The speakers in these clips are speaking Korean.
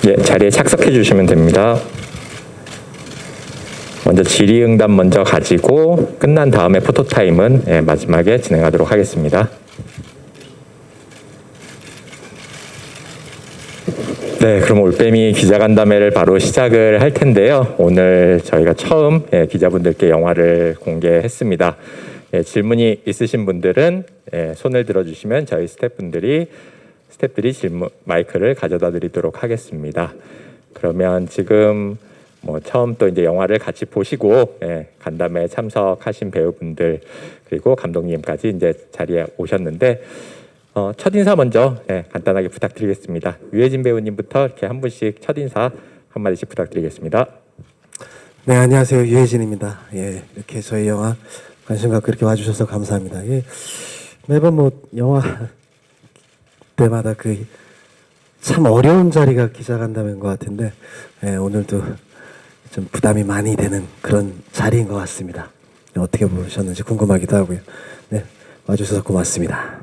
예, 자리에 착석해 주시면 됩니다. 먼저 질의응답 먼저 가지고 끝난 다음에 포토타임은 마지막에 진행하도록 하겠습니다. 네, 그럼 올빼미 기자간담회를 바로 시작을 할 텐데요. 오늘 저희가 처음 기자분들께 영화를 공개했습니다. 질문이 있으신 분들은 손을 들어주시면 저희 스태프들이 질문 마이크를 가져다 드리도록 하겠습니다. 그러면 지금 처음 또 이제 영화를 같이 보시고 간담회에 참석하신 배우분들 그리고 감독님까지 이제 자리에 오셨는데 첫인사 먼저 간단하게 부탁드리겠습니다. 유해진 배우님부터 이렇게 한 분씩 첫인사 한마디씩 부탁드리겠습니다. 네, 안녕하세요. 유해진입니다. 예, 이렇게 저희 영화 관심 갖고 이렇게 와주셔서 감사합니다. 예, 매번 영화 때마다 참 어려운 자리가 기자간담회인 것 같은데 오늘도 좀 부담이 많이 되는 그런 자리인 것 같습니다. 어떻게 보셨는지 궁금하기도 하고요. 네, 와주셔서 고맙습니다.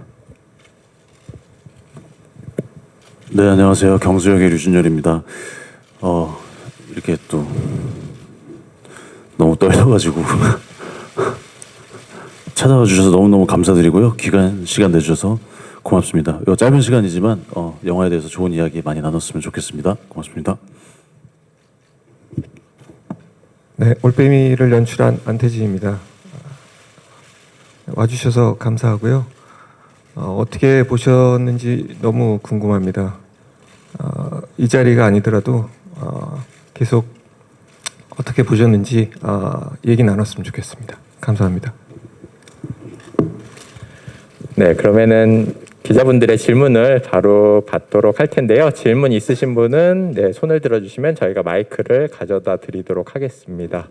네, 안녕하세요. 경수역의 류준열입니다. 이렇게 또 너무 떨려가지고 찾아와 주셔서 너무너무 감사드리고요. 시간 내주셔서 고맙습니다. 이 짧은 시간이지만 영화에 대해서 좋은 이야기 많이 나눴으면 좋겠습니다. 고맙습니다. 네, 올빼미를 연출한 안태진입니다. 와주셔서 감사하고요. 어떻게 보셨는지 너무 궁금합니다. 이 자리가 아니더라도 계속 어떻게 보셨는지 얘기 나눴으면 좋겠습니다. 감사합니다. 네, 그러면은 기자분들의 질문을 바로 받도록 할 텐데요. 질문 있으신 분은 손을 들어주시면 저희가 마이크를 가져다 드리도록 하겠습니다.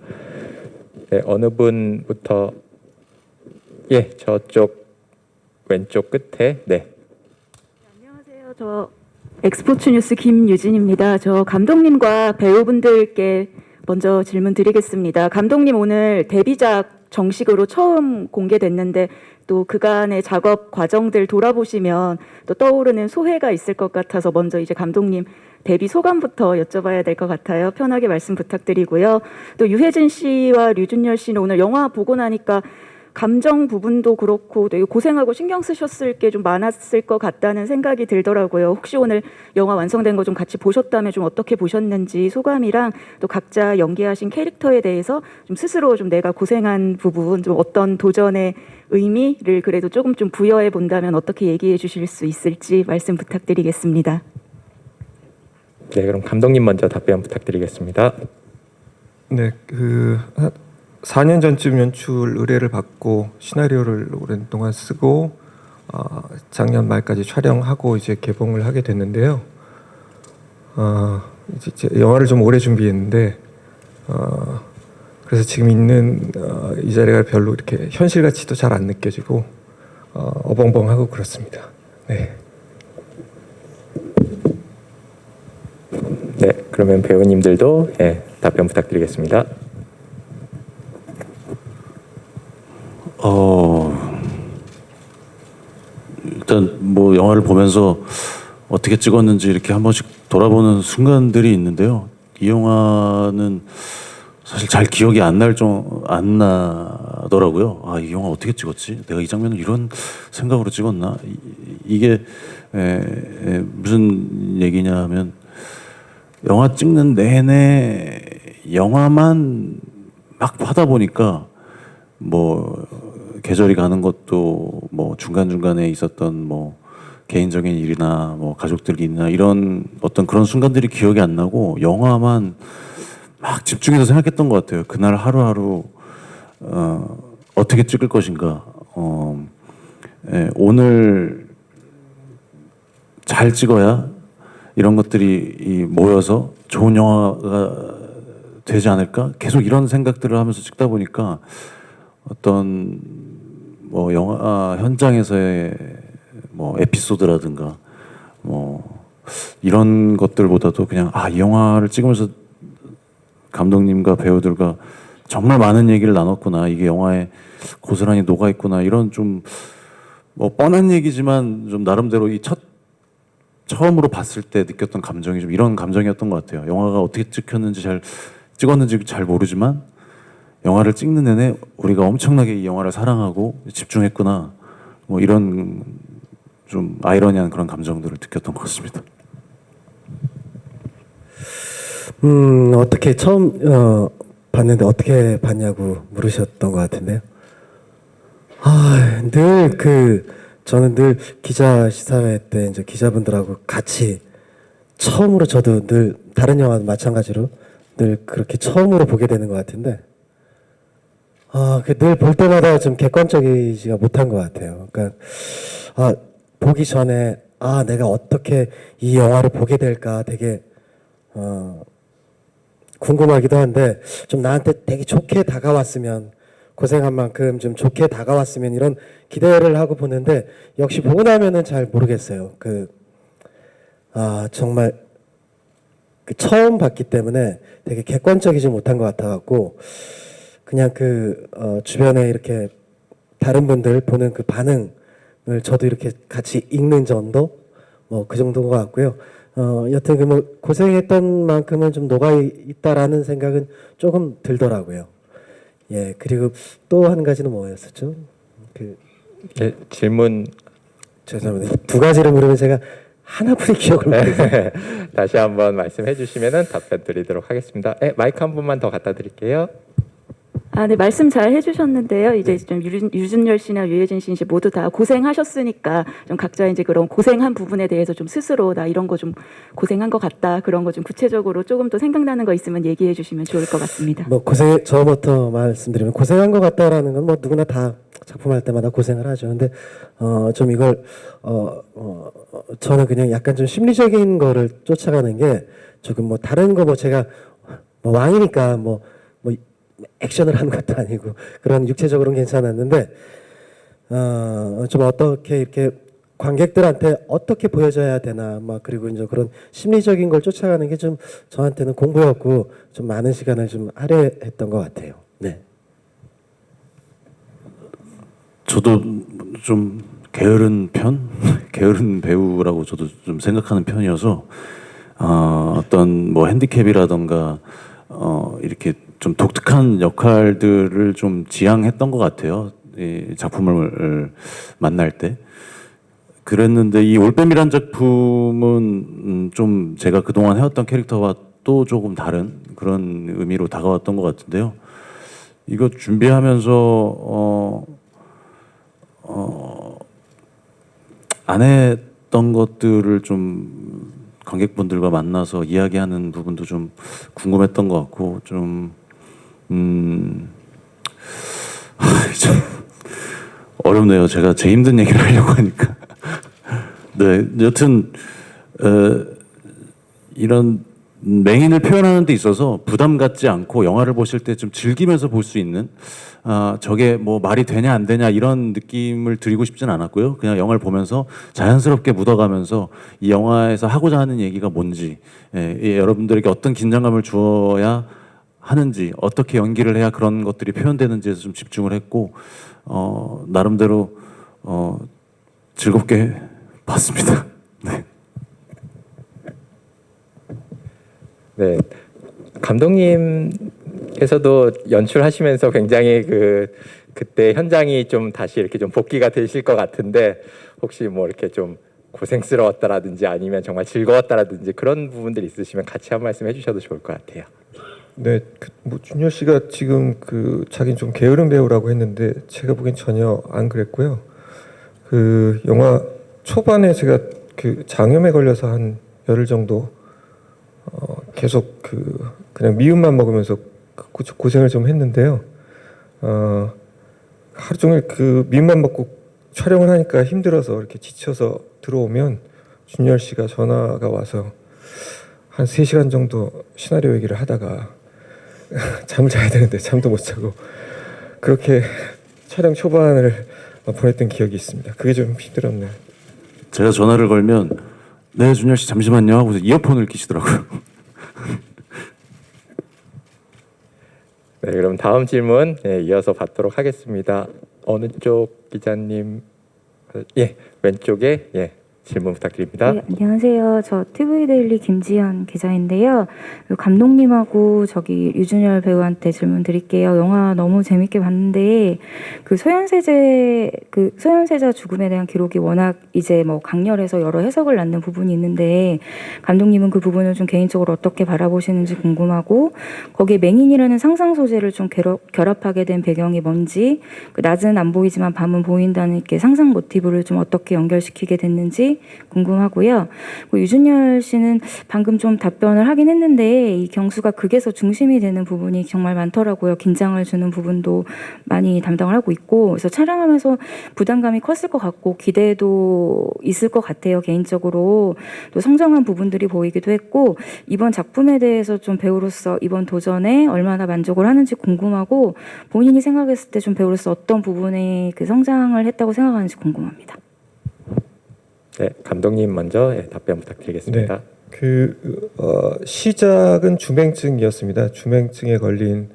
네, 어느 분부터? 예, 저쪽 왼쪽 끝에. 네. 안녕하세요. 저 엑스포츠 뉴스 김유진입니다. 저 감독님과 배우분들께 먼저 질문 드리겠습니다. 감독님 오늘 데뷔작 정식으로 처음 공개됐는데 또 그간의 작업 과정들 돌아보시면 또 떠오르는 소회가 있을 것 같아서 먼저 이제 감독님 데뷔 소감부터 여쭤봐야 될 것 같아요. 편하게 말씀 부탁드리고요. 또 유해진 씨와 류준열 씨는 오늘 영화 보고 나니까 감정 부분도 그렇고 되게 고생하고 신경 쓰셨을 게 좀 많았을 것 같다는 생각이 들더라고요. 혹시 오늘 영화 완성된 거 좀 같이 보셨다면 좀 어떻게 보셨는지 소감이랑 또 각자 연기하신 캐릭터에 대해서 좀 스스로 좀 내가 고생한 부분, 좀 어떤 도전의 의미를 그래도 조금 좀 부여해 본다면 어떻게 얘기해 주실 수 있을지 말씀 부탁드리겠습니다. 네, 그럼 감독님 먼저 답변 부탁드리겠습니다. 네, 4년 전쯤 연출 의뢰를 받고 시나리오를 오랫동안 쓰고 작년 말까지 촬영하고 이제 개봉을 하게 됐는데요. 이제 영화를 좀 오래 준비했는데 그래서 지금 있는 이 자리가 별로 이렇게 현실같이도 잘 안 느껴지고 어벙벙하고 그렇습니다. 네. 네, 그러면 배우님들도 답변 부탁드리겠습니다. 일단 영화를 보면서 어떻게 찍었는지 이렇게 한 번씩 돌아보는 순간들이 있는데요. 이 영화는 사실 잘 기억이 안 나더라고요. 이 영화 어떻게 찍었지? 내가 이 장면을 이런 생각으로 찍었나? 이게 무슨 얘기냐면 영화 찍는 내내 영화만 막 하다 보니까 계절이 가는 것도 중간중간에 있었던 개인적인 일이나 가족들 일이나 이런 어떤 그런 순간들이 기억이 안 나고 영화만 막 집중해서 생각했던 것 같아요. 그날 하루하루 어떻게 찍을 것인가, 오늘 잘 찍어야 이런 것들이 모여서 좋은 영화가 되지 않을까? 계속 이런 생각들을 하면서 찍다 보니까 어떤 영화 현장에서의 에피소드라든가 이런 것들보다도 그냥 이 영화를 찍으면서 감독님과 배우들과 정말 많은 얘기를 나눴구나, 이게 영화에 고스란히 녹아있구나, 이런 좀 뻔한 얘기지만 좀 나름대로 이 첫 처음으로 봤을 때 느꼈던 감정이 좀 이런 감정이었던 것 같아요. 영화가 어떻게 찍었는지 잘 모르지만 영화를 찍는 내내 우리가 엄청나게 이 영화를 사랑하고 집중했구나. 뭐 이런 좀 아이러니한 그런 감정들을 느꼈던 것 같습니다. 어떻게 처음 봤는데 어떻게 봤냐고 물으셨던 것 같은데요. 저는 늘 기자 시사회 때 이제 기자분들하고 같이 처음으로 저도 늘 다른 영화도 마찬가지로 늘 그렇게 처음으로 보게 되는 것 같은데, 늘 볼 때마다 좀 객관적이지가 못한 것 같아요. 그러니까 보기 전에 내가 어떻게 이 영화를 보게 될까 되게 궁금하기도 한데, 좀 나한테 되게 좋게 다가왔으면, 고생한 만큼 좀 좋게 다가왔으면 이런 기대를 하고 보는데, 역시 보고 나면은 잘 모르겠어요. 정말 처음 봤기 때문에 되게 객관적이지 못한 것 같아갖고, 그냥 주변에 이렇게 다른 분들 보는 그 반응을 저도 이렇게 같이 읽는 정도? 뭐 그 정도인 것 같고요. 여튼 고생했던 만큼은 좀 녹아 있다라는 생각은 조금 들더라고요. 예, 그리고 또 한 가지는 뭐였었죠? 예, 질문 죄송합니다. 두 가지를 물으면 제가 하나뿐이 기억을 못해서. 다시 한번 말씀해 주시면 답변 드리도록 하겠습니다. 마이크 한 분만 더 갖다 드릴게요. 네, 말씀 잘 해주셨는데요. 이제 좀 유준열 씨나 유해진 씨 모두 다 고생하셨으니까 좀 각자 이제 그런 고생한 부분에 대해서 좀 스스로 나 이런 거 좀 고생한 것 같다 그런 거 좀 구체적으로 조금 더 생각나는 거 있으면 얘기해 주시면 좋을 것 같습니다. 저부터 말씀드리면 고생한 것 같다라는 건 뭐 누구나 다 작품할 때마다 고생을 하죠. 근데 좀 이걸 저는 그냥 약간 좀 심리적인 거를 쫓아가는 게 조금 뭐 다른 거 제가 왕이니까 뭐 액션을 하는 것도 아니고 그런 육체적으로는 괜찮았는데 좀 어떻게 이렇게 관객들한테 어떻게 보여줘야 되나 그리고 이제 그런 심리적인 걸 쫓아가는 게 좀 저한테는 공부였고 좀 많은 시간을 좀 할애했던 것 같아요. 네. 저도 좀 게으른 게으른 배우라고 저도 좀 생각하는 편이어서 어떤 뭐 핸디캡이라던가 이렇게 좀 독특한 역할들을 좀 지향했던 것 같아요. 이 작품을 만날 때. 그랬는데 이 올빼미란 작품은 좀 제가 그동안 해왔던 캐릭터와 또 조금 다른 그런 의미로 다가왔던 것 같은데요. 이거 준비하면서 안 했던 것들을 좀 관객분들과 만나서 이야기하는 부분도 좀 궁금했던 것 같고 좀 참 어렵네요. 제가 제 힘든 얘기를 하려고 하니까. 네, 여튼 이런 맹인을 표현하는 데 있어서 부담 갖지 않고 영화를 보실 때 좀 즐기면서 볼 수 있는 저게 뭐 말이 되냐 안 되냐 이런 느낌을 드리고 싶진 않았고요. 그냥 영화를 보면서 자연스럽게 묻어가면서 이 영화에서 하고자 하는 얘기가 뭔지 여러분들에게 어떤 긴장감을 주어야 하는지 어떻게 연기를 해야 그런 것들이 표현되는지에서 좀 집중을 했고 나름대로 즐겁게 봤습니다. 네. 네, 감독님께서도 연출하시면서 굉장히 그때 현장이 좀 다시 이렇게 좀 복귀가 되실 것 같은데 혹시 뭐 이렇게 좀 고생스러웠다라든지 아니면 정말 즐거웠다라든지 그런 부분들 있으시면 같이 한 말씀 해주셔도 좋을 것 같아요. 네, 뭐 준열 씨가 지금 자기는 좀 게으른 배우라고 했는데 제가 보기엔 전혀 안 그랬고요. 영화 초반에 제가 장염에 걸려서 한 열흘 정도 계속 그냥 미음만 먹으면서 고생을 좀 했는데요. 하루 종일 미음만 먹고 촬영을 하니까 힘들어서 이렇게 지쳐서 들어오면 준열 씨가 전화가 와서 한 3시간 정도 시나리오 얘기를 하다가 잠을 자야 되는데 잠도 못 자고 그렇게 촬영 초반을 보냈던 기억이 있습니다. 그게 좀 힘들었네요. 제가 전화를 걸면 네 준열 씨 잠시만요 하고서 이어폰을 끼시더라고요. 네, 그럼 다음 질문 이어서 받도록 하겠습니다. 어느 쪽 기자님? 왼쪽에 질문 부탁드립니다. 네, 안녕하세요. 저 TV데일리 김지연 기자인데요. 그 감독님하고 저기 유준열 배우한테 질문 드릴게요. 영화 너무 재밌게 봤는데 그 소현세자 죽음에 대한 기록이 워낙 이제 뭐 강렬해서 여러 해석을 낳는 부분이 있는데 감독님은 그 부분을 좀 개인적으로 어떻게 바라보시는지 궁금하고 거기에 맹인이라는 상상 소재를 좀 결합하게 된 배경이 뭔지 그 낮은 안 보이지만 밤은 보인다는 이렇게 상상 모티브를 좀 어떻게 연결시키게 됐는지 궁금하고요. 유준열 씨는 방금 좀 답변을 하긴 했는데 이 경수가 극에서 중심이 되는 부분이 정말 많더라고요. 긴장을 주는 부분도 많이 담당을 하고 있고 그래서 촬영하면서 부담감이 컸을 것 같고 기대도 있을 것 같아요. 개인적으로 또 성장한 부분들이 보이기도 했고 이번 작품에 대해서 좀 배우로서 이번 도전에 얼마나 만족을 하는지 궁금하고 본인이 생각했을 때 좀 배우로서 어떤 부분에 그 성장을 했다고 생각하는지 궁금합니다. 네, 감독님 먼저 답변 부탁드리겠습니다. 시작은 주맹증이었습니다. 주맹증에 걸린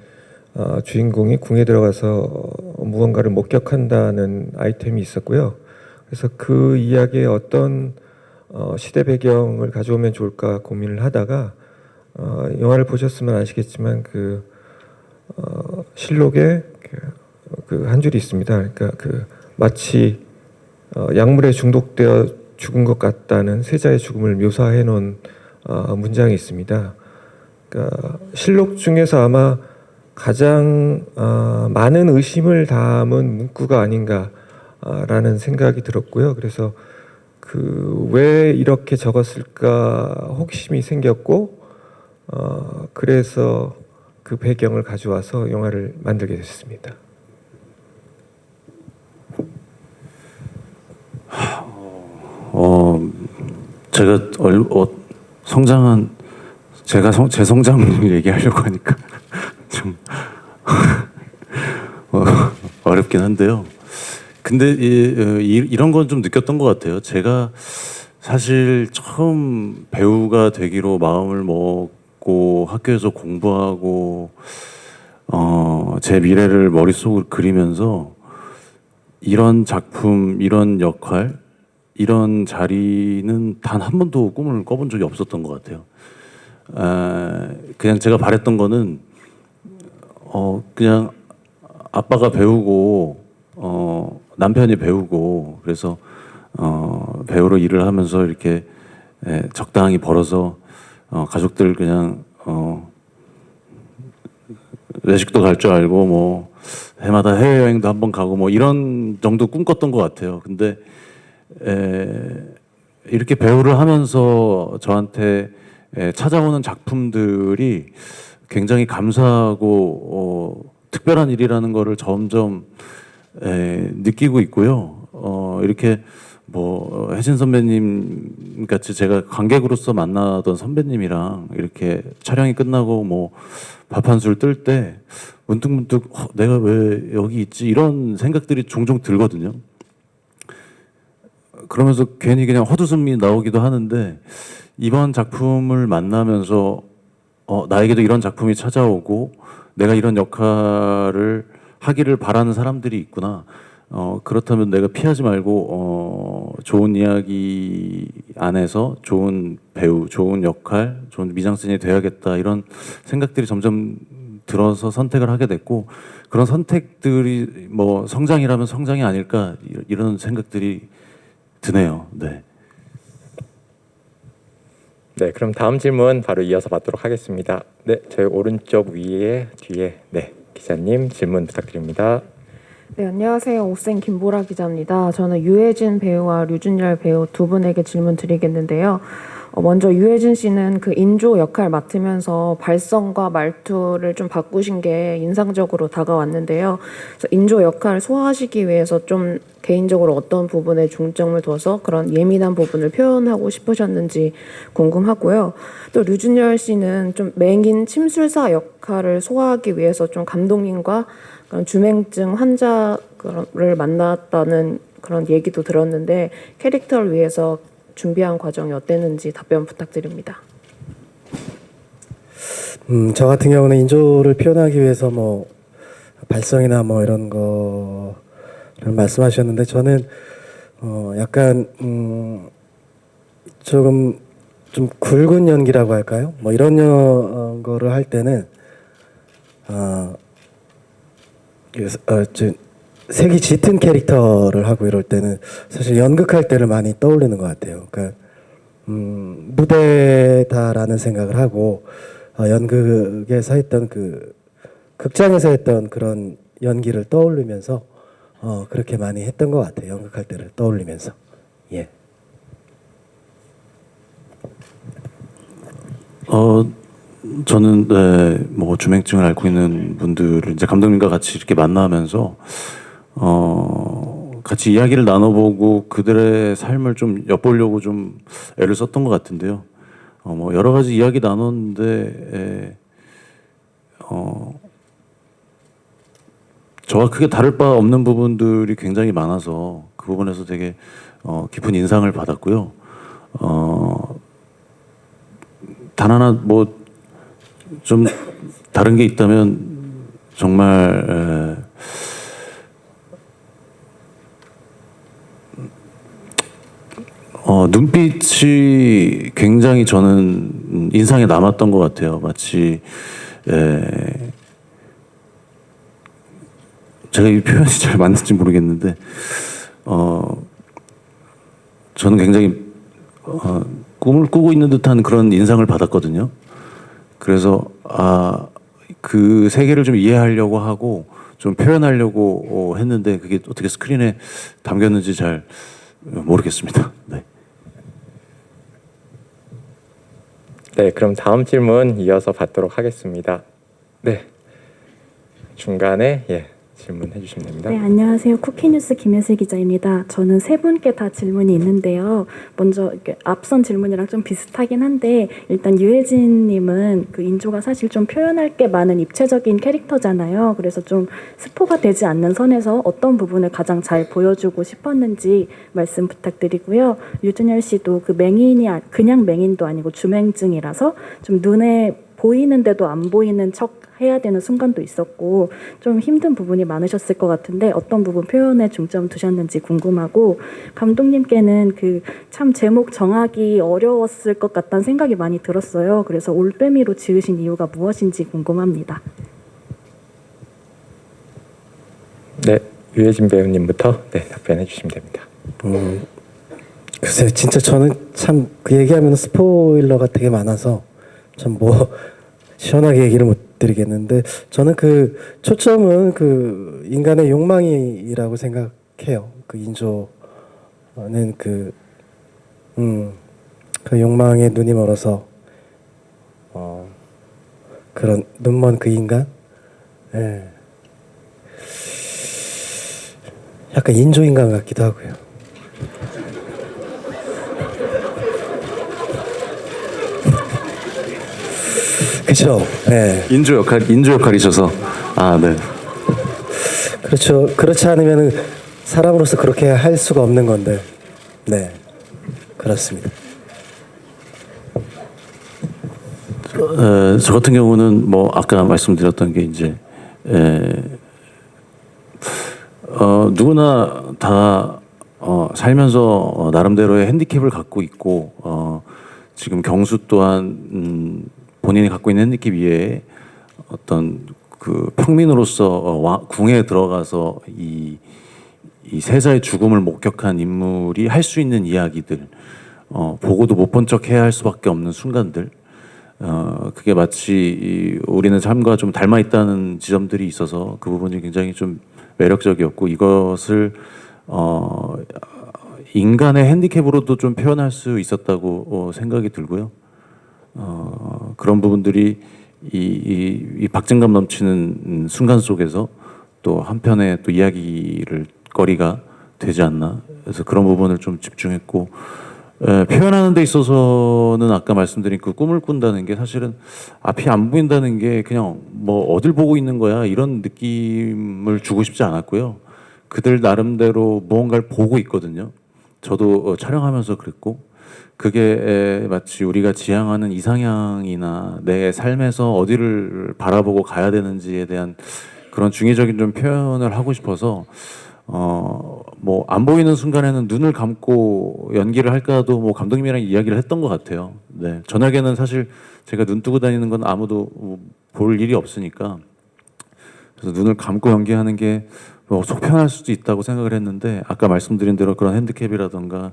주인공이 궁에 들어가서 무언가를 목격한다는 아이템이 있었고요. 그래서 그 이야기에 어떤 시대 배경을 가져오면 좋을까 고민을 하다가 영화를 보셨으면 아시겠지만 실록에 그 한 줄이 있습니다. 그러니까 마치 약물에 중독되어 죽은 것 같다는 세자의 죽음을 묘사해 놓은 문장이 있습니다. 그러니까 실록 중에서 아마 가장 많은 의심을 담은 문구가 아닌가라는 생각이 들었고요. 그래서 왜 이렇게 적었을까 호기심이 생겼고 그래서 그 배경을 가져와서 영화를 만들게 됐습니다. 제가 성장한 제 성장을 얘기하려고 하니까 좀 어렵긴 한데요. 근데 이런 건 좀 느꼈던 것 같아요. 제가 사실 처음 배우가 되기로 마음을 먹고 학교에서 공부하고 제 미래를 머릿속으로 그리면서 이런 작품, 이런 역할, 이런 자리는 단 한 번도 꿈을 꿔본 적이 없었던 것 같아요. 그냥 제가 바랬던 거는 그냥 아빠가 배우고 남편이 배우고 그래서 배우로 일을 하면서 이렇게 적당히 벌어서 가족들 그냥 외식도 갈 줄 알고 뭐 해마다 해외여행도 한번 가고 뭐 이런 정도 꿈꿨던 것 같아요. 근데 이렇게 배우를 하면서 저한테 찾아오는 작품들이 굉장히 감사하고 특별한 일이라는 거를 점점 느끼고 있고요. 이렇게 뭐 혜진 선배님 같이 제가 관객으로서 만나던 선배님이랑 이렇게 촬영이 끝나고 뭐 밥 한 술 뜰 때 문득문득 내가 왜 여기 있지 이런 생각들이 종종 들거든요. 그러면서 괜히 그냥 헛웃음이 나오기도 하는데 이번 작품을 만나면서 나에게도 이런 작품이 찾아오고 내가 이런 역할을 하기를 바라는 사람들이 있구나. 그렇다면 내가 피하지 말고 좋은 이야기 안에서 좋은 배우, 좋은 역할, 좋은 미장센이 돼야겠다 이런 생각들이 점점 들어서 선택을 하게 됐고 그런 선택들이 뭐 성장이라면 성장이 아닐까 이런 생각들이 드네요. 네. 네, 그럼 다음 질문 바로 이어서 받도록 하겠습니다. 네, 저희 오른쪽 위에 뒤에 기자님 질문 부탁드립니다. 네, 안녕하세요. 오센 김보라 기자입니다. 저는 유해진 배우와 류준열 배우 두 분에게 질문 드리겠는데요. 먼저 유해진 씨는 그 인조 역할 맡으면서 발성과 말투를 좀 바꾸신 게 인상적으로 다가왔는데요. 그래서 인조 역할을 소화하시기 위해서 좀 개인적으로 어떤 부분에 중점을 둬서 그런 예민한 부분을 표현하고 싶으셨는지 궁금하고요. 또 류준열 씨는 좀 맹인 침술사 역할을 소화하기 위해서 좀 감독님과 그런 주맹증 환자를 만났다는 그런 얘기도 들었는데 캐릭터를 위해서 준비한 과정이 어땠는지 답변 부탁드립니다. 저 같은 경우는 인조를 표현하기 위해서 뭐 발성이나 뭐 이런 거를 말씀하셨는데 저는 약간 조금 좀 굵은 연기라고 할까요? 뭐 이런 거를 할 때는 색이 짙은 캐릭터를 하고 이럴 때는 사실 연극할 때를 많이 떠올리는 것 같아요. 그러니까 무대다라는 생각을 하고 연극에서 했던 그 극장에서 했던 그런 연기를 떠올리면서 그렇게 많이 했던 것 같아요. 연극할 때를 떠올리면서. 예. 저는 뭐 주맹증을 앓고 있는 분들을 이제 감독님과 같이 이렇게 만나면서 같이 이야기를 나눠보고 그들의 삶을 좀 엿보려고 좀 애를 썼던 것 같은데요. 뭐 여러 가지 이야기 나눴는데 저와 크게 다를 바 없는 부분들이 굉장히 많아서 그 부분에서 되게 깊은 인상을 받았고요. 단 하나 뭐 좀 다른 게 있다면 정말 눈빛이 굉장히 저는 인상에 남았던 것 같아요. 마치 제가 이 표현이 잘 맞는지 모르겠는데 저는 굉장히 꿈을 꾸고 있는 듯한 그런 인상을 받았거든요. 그래서 그 세계를 좀 이해하려고 하고 좀 표현하려고 했는데 그게 어떻게 스크린에 담겼는지 잘 모르겠습니다. 네. 네, 그럼 다음 질문 이어서 받도록 하겠습니다. 네, 중간에 질문해 주시면 됩니다. 네, 안녕하세요. 쿠키뉴스 김혜슬 기자입니다. 저는 세 분께 다 질문이 있는데요. 먼저 이렇게 앞선 질문이랑 좀 비슷하긴 한데 일단 유해진님은 그 인조가 사실 좀 표현할 게 많은 입체적인 캐릭터잖아요. 그래서 좀 스포가 되지 않는 선에서 어떤 부분을 가장 잘 보여주고 싶었는지 말씀 부탁드리고요. 유준열 씨도 그 맹인이 그냥 맹인도 아니고 주맹증이라서 좀 눈에 보이는데도 안 보이는 척 해야 되는 순간도 있었고 좀 힘든 부분이 많으셨을 것 같은데 어떤 부분 표현에 중점 두셨는지 궁금하고 감독님께는 그 참 제목 정하기 어려웠을 것 같다는 생각이 많이 들었어요. 그래서 올빼미로 지으신 이유가 무엇인지 궁금합니다. 네, 유해진 배우님부터 답변해 주시면 됩니다. 글쎄 진짜 저는 참 그 얘기하면 스포일러가 되게 많아서 참 뭐 시원하게 얘기를 못 드리겠는데 저는 그 초점은 그 인간의 욕망이라고 생각해요. 그 인조는 그 욕망에 눈이 멀어서 그런 눈먼 그 인간, 예. 약간 인조 인간 같기도 하고요. 그렇죠. 네. 인조 역할이셔서 네. 그렇죠. 그렇지 않으면은 사람으로서 그렇게 할 수가 없는 건데, 네, 그렇습니다. 저 같은 경우는 뭐 아까 말씀드렸던 게 이제 누구나 다 살면서 나름대로의 핸디캡을 갖고 있고 지금 경수 또한 본인이 갖고 있는 핸디캡 위에 어떤 그 평민으로서 궁에 들어가서 이 세자의 죽음을 목격한 인물이 할 수 있는 이야기들, 보고도 못 본 척 해야 할 수밖에 없는 순간들, 그게 마치 우리는 삶과 좀 닮아 있다는 지점들이 있어서 그 부분이 굉장히 좀 매력적이었고 이것을 인간의 핸디캡으로도 좀 표현할 수 있었다고 생각이 들고요. 그런 부분들이 이 박진감 넘치는 순간 속에서 또 한편의 또 이야기를 거리가 되지 않나. 그래서 그런 부분을 좀 집중했고 표현하는 데 있어서는 아까 말씀드린 그 꿈을 꾼다는 게 사실은 앞이 안 보인다는 게 그냥 뭐 어딜 보고 있는 거야 이런 느낌을 주고 싶지 않았고요. 그들 나름대로 무언가를 보고 있거든요. 저도 촬영하면서 그랬고 그게 마치 우리가 지향하는 이상향이나 내 삶에서 어디를 바라보고 가야 되는지에 대한 그런 중의적인 좀 표현을 하고 싶어서 뭐 안 보이는 순간에는 눈을 감고 연기를 할까도 뭐 감독님이랑 이야기를 했던 것 같아요. 네, 저녁에는 사실 제가 눈 뜨고 다니는 건 아무도 볼 일이 없으니까 그래서 눈을 감고 연기하는 게 속 편할 수도 있다고 생각을 했는데 아까 말씀드린 대로 그런 핸디캡이라던가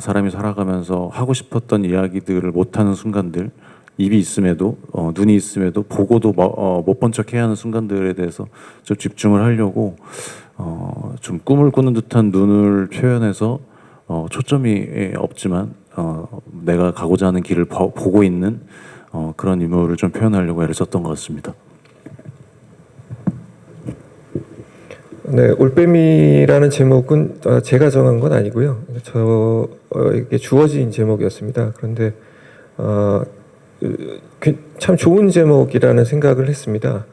사람이 살아가면서 하고 싶었던 이야기들을 못하는 순간들, 입이 있음에도 눈이 있음에도 보고도 못 본 척 해야 하는 순간들에 대해서 좀 집중을 하려고 좀 꿈을 꾸는 듯한 눈을 표현해서 초점이 없지만 내가 가고자 하는 길을 보고 있는 그런 인물을 좀 표현하려고 애를 썼던 것 같습니다. 네, 올빼미라는 제목은 제가 정한 건 아니고요. 저에게 주어진 제목이었습니다. 그런데 참 좋은 제목이라는 생각을 했습니다.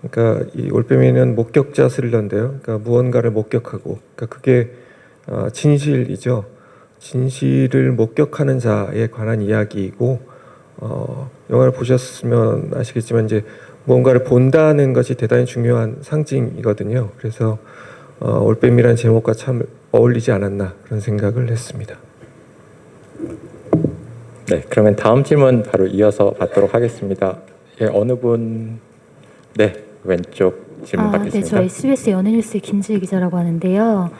그러니까 이 올빼미는 목격자 스릴러인데요. 그러니까 무언가를 목격하고, 그러니까 그게 진실이죠. 진실을 목격하는 자에 관한 이야기이고, 영화를 보셨으면 아시겠지만 이제 무언가를 본다는 것이 대단히 중요한 상징이거든요. 그래서 올빼미라는 제목과 참 어울리지 않았나 그런 생각을 했습니다. 네, 그러면 다음 질문 바로 이어서 받도록 하겠습니다. 예, 어느 분? 네, 왼쪽 질문 네, 받겠습니다. 저 SBS 연예뉴스 김지혜 기자라고 하는데요.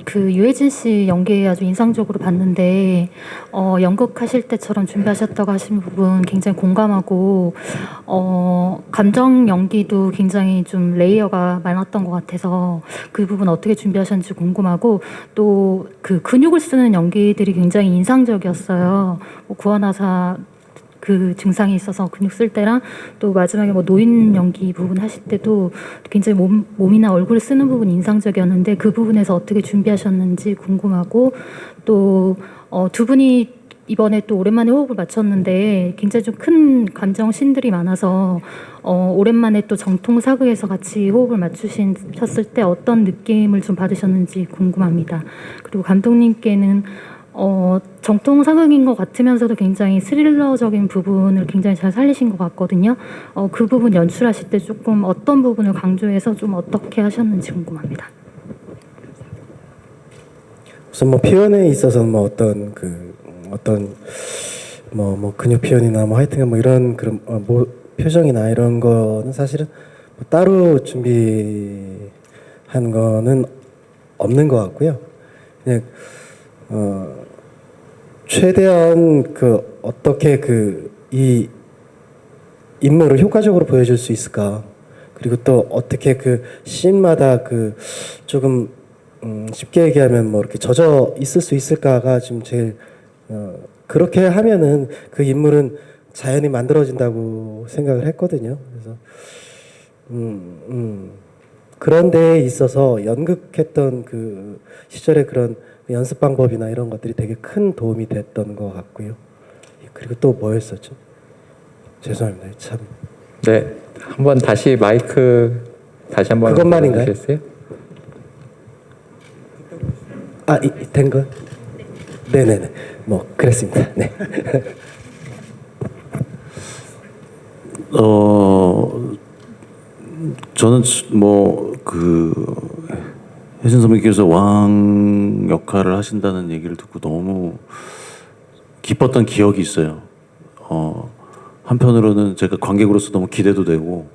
그 유해진 씨 연기 아주 인상적으로 봤는데 연극하실 때처럼 준비하셨다고 하신 부분 굉장히 공감하고 감정 연기도 굉장히 좀 레이어가 많았던 것 같아서 그 부분 어떻게 준비하셨는지 궁금하고 또 그 근육을 쓰는 연기들이 굉장히 인상적이었어요. 뭐 구원하사 그 증상이 있어서 근육 쓸 때랑 또 마지막에 뭐 노인 연기 부분 하실 때도 굉장히 몸이나 얼굴 쓰는 부분이 인상적이었는데 그 부분에서 어떻게 준비하셨는지 궁금하고 또 두 분이 이번에 또 오랜만에 호흡을 맞췄는데 굉장히 좀 큰 감정 씬들이 많아서 오랜만에 또 정통 사극에서 같이 호흡을 맞추셨을 때 어떤 느낌을 좀 받으셨는지 궁금합니다. 그리고 감독님께는 정통 사극인 것 같으면서도 굉장히 스릴러적인 부분을 굉장히 잘 살리신 것 같거든요. 그 부분 연출하실 때 조금 어떤 부분을 강조해서 좀 어떻게 하셨는지 궁금합니다. 우선 뭐 표현에 있어서는 뭐 어떤 근육 표현이나 뭐 하여튼 뭐 이런 그런 뭐 표정이나 이런 거는 사실은 뭐 따로 준비한 거는 없는 것 같고요. 그냥 최대한 어떻게 이 인물을 효과적으로 보여줄 수 있을까, 그리고 또 어떻게 그 씬마다 조금 쉽게 얘기하면 뭐 이렇게 젖어 있을 수 있을까가 지금 제일 그렇게 하면은 그 인물은 자연히 만들어진다고 생각을 했거든요. 그래서 그런 데에 있어서 연극했던 그 시절의 그런 연습 방법이나 이런 것들이 되게 큰 도움이 됐던 것 같고요. 그리고 또 뭐였었죠? 죄송합니다. 참. 네, 한번 다시 마이크 다시 한번 그것만인가요? 해주시겠어요? 된 거? 네네네. 뭐 그랬습니다. 네. 저는 혜진 선배님께서 왕 역할을 하신다는 얘기를 듣고 너무 기뻤던 기억이 있어요. 한편으로는 제가 관객으로서 너무 기대도 되고,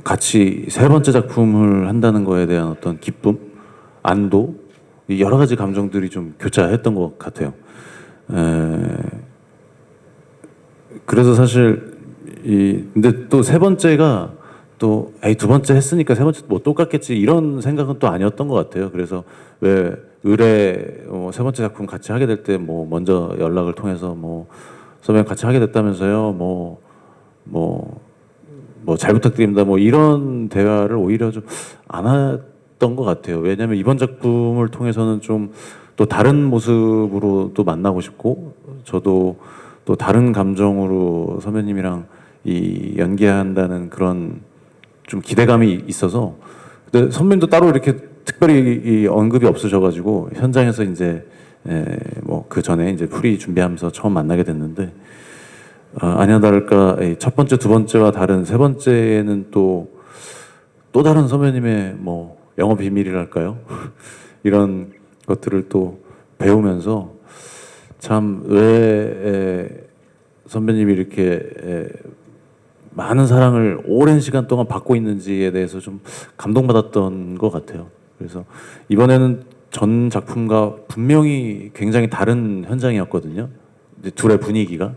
같이 세 번째 작품을 한다는 거에 대한 어떤 기쁨, 안도, 여러 가지 감정들이 좀 교차했던 것 같아요. 그래서 사실 근데 또 세 번째가 또 두 번째 했으니까 세 번째 뭐 똑같겠지 이런 생각은 또 아니었던 것 같아요. 그래서 왜 의뢰 세 번째 작품 같이 하게 될 때 뭐 먼저 연락을 통해서 뭐 선배님 같이 하게 됐다면서요. 뭐 잘 부탁드립니다. 뭐 이런 대화를 오히려 좀 안 했던 것 같아요. 왜냐하면 이번 작품을 통해서는 좀 또 다른 모습으로 또 만나고 싶고, 저도 또 다른 감정으로 선배님이랑 이 연기한다는 그런 좀 기대감이 있어서. 근데 선배님도 따로 이렇게 특별히 이 언급이 없으셔가지고 현장에서 이제 뭐 그 전에 이제 프리 준비하면서 처음 만나게 됐는데, 아니나 다를까 첫 번째, 두 번째와 다른 세 번째는 또 다른 선배님의 뭐 영업 비밀이랄까요? 이런 것들을 또 배우면서 참 왜 선배님이 이렇게 많은 사랑을 오랜 시간 동안 받고 있는지에 대해서 좀 감동받았던 것 같아요. 그래서 이번에는 전 작품과 분명히 굉장히 다른 현장이었거든요. 이제 둘의 분위기가.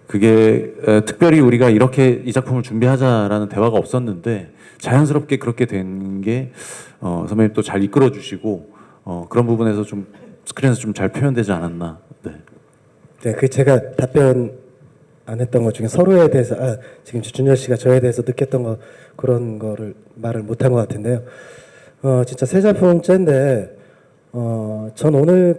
그게 특별히 우리가 이렇게 이 작품을 준비하자라는 대화가 없었는데 자연스럽게 그렇게 된 게 선배님 또 잘 이끌어 주시고 그런 부분에서 좀 스크린에서 좀 잘 표현되지 않았나. 네. 네, 그 제가 답변 안 했던 것 중에 서로에 대해서 지금 준열 씨가 저에 대해서 느꼈던 거 그런 거를 말을 못한 것 같은데요. 진짜 세 작품째인데 전 오늘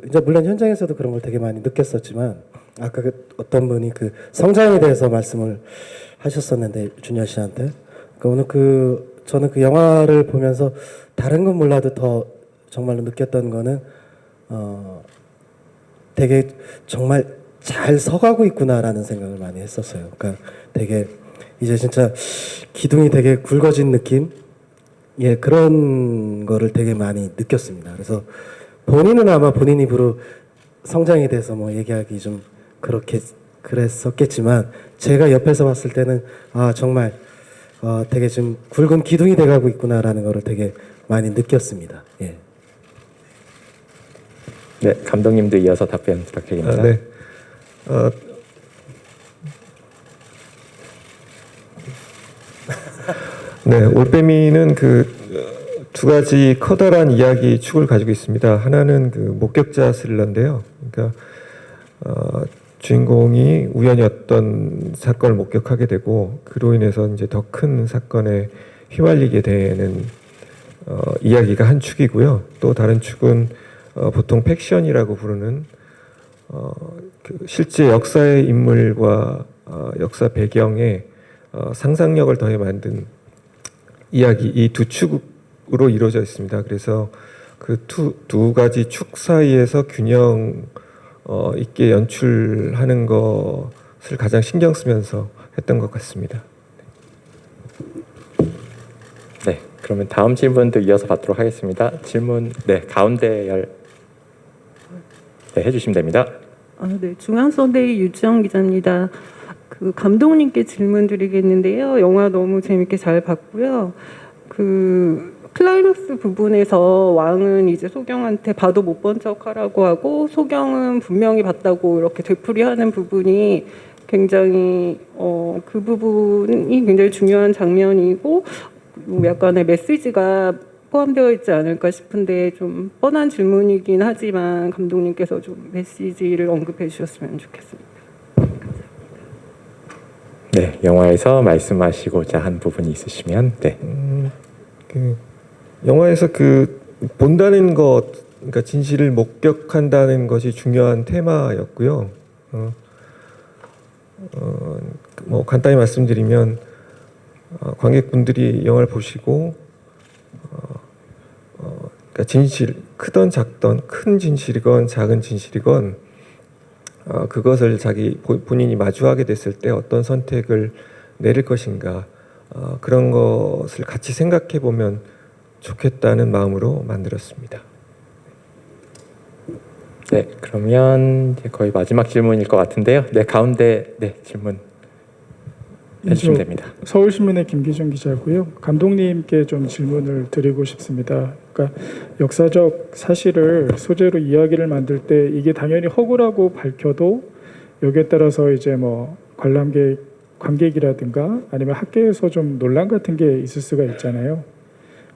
이제 물론 현장에서도 그런 걸 되게 많이 느꼈었지만 아까 어떤 분이 성장에 대해서 말씀을 하셨었는데 준열 씨한테 오늘 저는 그 영화를 보면서 다른 건 몰라도 더 정말로 느꼈던 거는 되게 정말 잘 서가고 있구나라는 생각을 많이 했었어요. 그러니까 되게 이제 진짜 기둥이 되게 굵어진 느낌, 그런 거를 되게 많이 느꼈습니다. 그래서 본인은 아마 본인 입으로 성장에 대해서 뭐 얘기하기 좀 그랬었겠지만 제가 옆에서 봤을 때는 정말 되게 좀 굵은 기둥이 돼가고 있구나라는 거를 되게 많이 느꼈습니다. 예. 네, 감독님도 이어서 답변 부탁드립니다. 네. 네, 올빼미는 두 가지 커다란 이야기 축을 가지고 있습니다. 하나는 목격자 스릴러인데요. 그러니까 주인공이 우연히 어떤 사건을 목격하게 되고 그로 인해서 이제 더 큰 사건에 휘말리게 되는 이야기가 한 축이고요. 또 다른 축은 보통 팩션이라고 부르는 실제 역사의 인물과 역사 배경에 상상력을 더해 만든 이야기, 이 두 축으로 이루어져 있습니다. 그래서 두 가지 축 사이에서 균형 있게 연출하는 것을 가장 신경 쓰면서 했던 것 같습니다. 네, 그러면 다음 질문도 이어서 받도록 하겠습니다. 질문, 네, 가운데 해주시면 됩니다. 네, 중앙선대위 유지영 기자입니다. 감독님께 질문 드리겠는데요. 영화 너무 재밌게 잘 봤고요. 클라이맥스 부분에서 왕은 이제 소경한테 봐도 못 본 척하라고 하고 소경은 분명히 봤다고 이렇게 되풀이하는 부분이 굉장히 그 부분이 굉장히 중요한 장면이고 약간의 메시지가 포함되어 있지 않을까 싶은데 좀 뻔한 질문이긴 하지만 감독님께서 좀 메시지를 언급해 주셨으면 좋겠습니다. 네, 영화에서 말씀하시고자 한 부분이 있으시면 네. 영화에서 본다는 것, 그러니까 진실을 목격한다는 것이 중요한 테마였고요. 뭐 간단히 말씀드리면 관객분들이 영화를 보시고 그러니까 진실, 크던 작던 큰 진실이건 작은 진실이건 그것을 본인이 마주하게 됐을 때 어떤 선택을 내릴 것인가 그런 것을 같이 생각해 보면 좋겠다는 마음으로 만들었습니다. 네, 그러면 이제 거의 마지막 질문일 것 같은데요. 네, 가운데 질문 해주시면 됩니다. 서울신문의 김기준 기자고요. 감독님께 좀 질문을 드리고 싶습니다. 그러니까 역사적 사실을 소재로 이야기를 만들 때 이게 당연히 허구라고 밝혀도 여기에 따라서 이제 뭐 관객이라든가 아니면 학계에서 좀 논란 같은 게 있을 수가 있잖아요.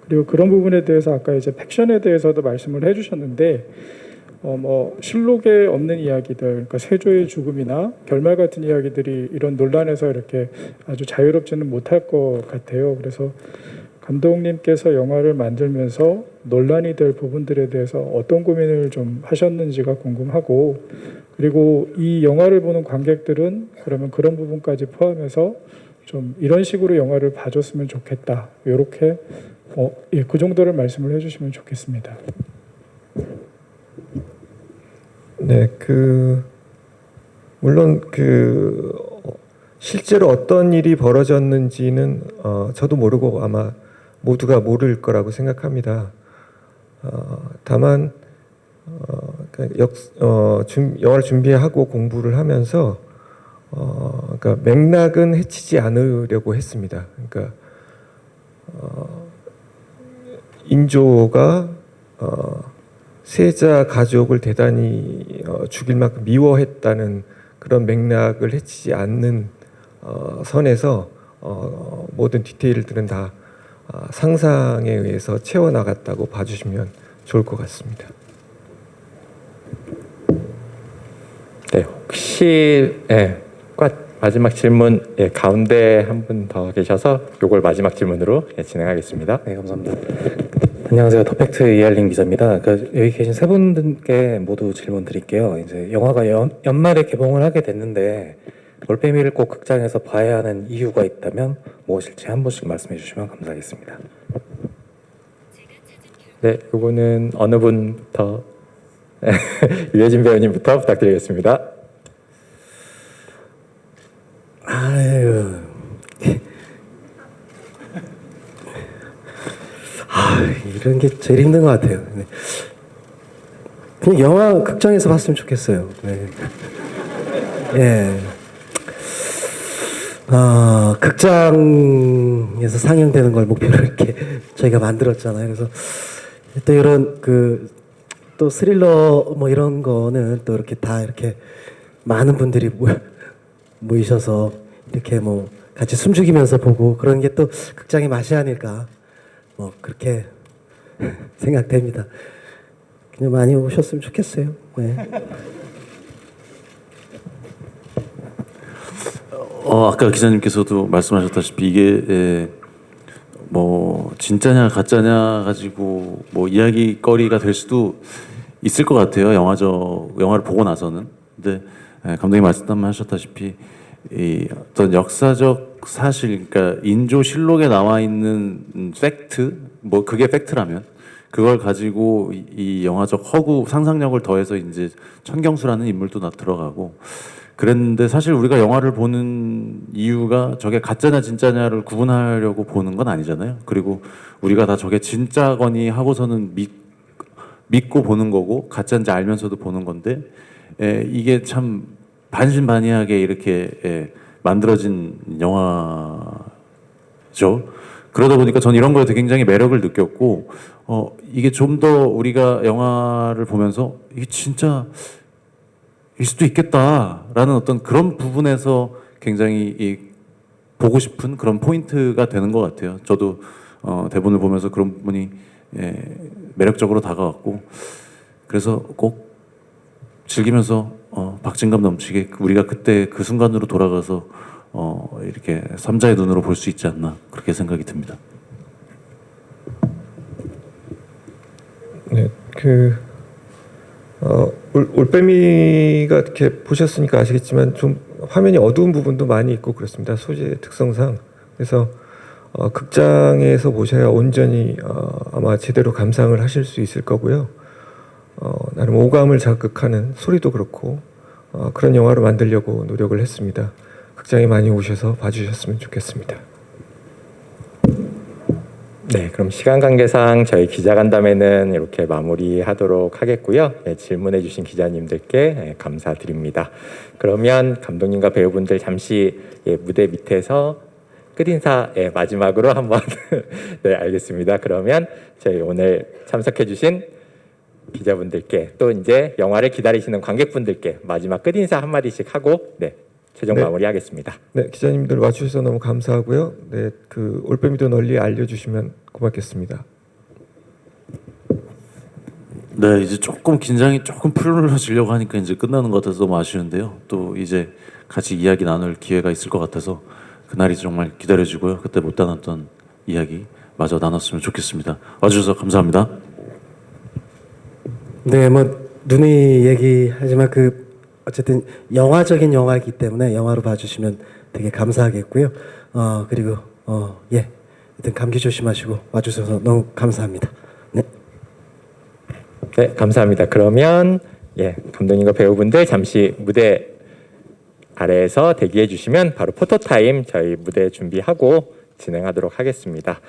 그리고 그런 부분에 대해서 아까 이제 팩션에 대해서도 말씀을 해주셨는데 뭐 실록에 없는 이야기들, 그러니까 세조의 죽음이나 결말 같은 이야기들이 이런 논란에서 이렇게 아주 자유롭지는 못할 것 같아요. 그래서 감독님께서 영화를 만들면서 논란이 될 부분들에 대해서 어떤 고민을 좀 하셨는지가 궁금하고, 그리고 이 영화를 보는 관객들은 그러면 그런 부분까지 포함해서 좀 이런 식으로 영화를 봐줬으면 좋겠다. 이렇게 그 정도를 말씀을 해주시면 좋겠습니다. 네, 물론 실제로 어떤 일이 벌어졌는지는 저도 모르고 아마 모두가 모를 거라고 생각합니다. 다만 영화를 준비하고 공부를 하면서 그러니까 맥락은 해치지 않으려고 했습니다. 그러니까 인조가 세자 가족을 대단히 죽일 만큼 미워했다는 그런 맥락을 해치지 않는 선에서 모든 디테일들은 다 상상에 의해서 채워나갔다고 봐주시면 좋을 것 같습니다. 네, 혹시 마지막 질문 가운데 한 분 더 계셔서 요걸 마지막 질문으로 진행하겠습니다. 네, 감사합니다. 안녕하세요. 더팩트 이할린 기자입니다. 여기 계신 세 분께 모두 질문 드릴게요. 이제 영화가 연말에 개봉을 하게 됐는데 올빼미를 꼭 극장에서 봐야 하는 이유가 있다면 무엇일지 한 분씩 말씀해 주시면 감사하겠습니다. 네, 요거는 어느 분부터 유해진 배우님부터 부탁드리겠습니다. 아유, 이런 게 제일 힘든 것 같아요. 네. 그냥 영화 극장에서 봤으면 좋겠어요. 네. 예. 극장에서 상영되는 걸 목표로 이렇게 저희가 만들었잖아요. 그래서 또 이런 또 스릴러 뭐 이런 거는 또 이렇게 다 이렇게 많은 분들이 모이셔서 이렇게 뭐 같이 숨죽이면서 보고 그런 게 또 극장의 맛이 아닐까 뭐 그렇게 생각됩니다. 그냥 많이 오셨으면 좋겠어요. 네. 아까 기자님께서도 말씀하셨다시피 이게 뭐 진짜냐 가짜냐 가지고 뭐 이야기거리가 될 수도 있을 것 같아요. 영화를 보고 나서는. 근데 감독님 말씀하셨다시피 이 어떤 역사적 사실, 그러니까 인조실록에 나와 있는 팩트, 뭐 그게 팩트라면 그걸 가지고 이 영화적 허구 상상력을 더해서 이제 천경수라는 인물도 들어가고 그랬는데, 사실 우리가 영화를 보는 이유가 저게 가짜냐 진짜냐를 구분하려고 보는 건 아니잖아요. 그리고 우리가 다 저게 진짜거니 하고서는 믿고 보는 거고 가짜인지 알면서도 보는 건데, 이게 참 반신반의하게 이렇게 만들어진 영화죠. 그러다 보니까 전 이런 거에 굉장히 매력을 느꼈고, 이게 좀 더 우리가 영화를 보면서 이게 진짜 일 수도 있겠다라는 어떤 그런 부분에서 굉장히 보고 싶은 그런 포인트가 되는 것 같아요. 저도 대본을 보면서 그런 부분이 매력적으로 다가왔고, 그래서 꼭 즐기면서 박진감 넘치게 우리가 그때 그 순간으로 돌아가서 이렇게 삼자의 눈으로 볼 수 있지 않나, 그렇게 생각이 듭니다. 네, 올빼미가 이렇게 보셨으니까 아시겠지만 좀 화면이 어두운 부분도 많이 있고 그렇습니다. 소재 특성상. 그래서 극장에서 보셔야 온전히 아마 제대로 감상을 하실 수 있을 거고요. 나름 오감을 자극하는 소리도 그렇고 그런 영화로 만들려고 노력을 했습니다. 극장에 많이 오셔서 봐주셨으면 좋겠습니다. 네, 그럼 시간 관계상 저희 기자간담회는 이렇게 마무리하도록 하겠고요. 질문해 주신 기자님들께 감사드립니다. 그러면 감독님과 배우분들 잠시 무대 밑에서 끝인사 마지막으로 한번 네, 알겠습니다. 그러면 저희 오늘 참석해 주신 기자분들께 또 이제 영화를 기다리시는 관객분들께 마지막 끝인사 한마디씩 하고 최종 마무리하겠습니다. 네, 기자님들 와주셔서 너무 감사하고요. 네, 올빼미도 널리 알려주시면 고맙겠습니다. 네, 이제 조금 긴장이 조금 풀어지려고 하니까 이제 끝나는 것 같아서 너무 아쉬운데요. 또 이제 같이 이야기 나눌 기회가 있을 것 같아서 그날이 정말 기다려지고요. 그때 못 나눴던 이야기 마저 나눴으면 좋겠습니다. 와주셔서 감사합니다. 네, 뭐 눈이 얘기하지만 어쨌든 영화적인 영화이기 때문에 영화로 봐주시면 되게 감사하겠고요. 그리고 하여튼 감기 조심하시고 와주셔서 너무 감사합니다. 네. 네, 감사합니다. 그러면 감독님과 배우분들 잠시 무대 아래에서 대기해 주시면 바로 포토타임 저희 무대 준비하고 진행하도록 하겠습니다.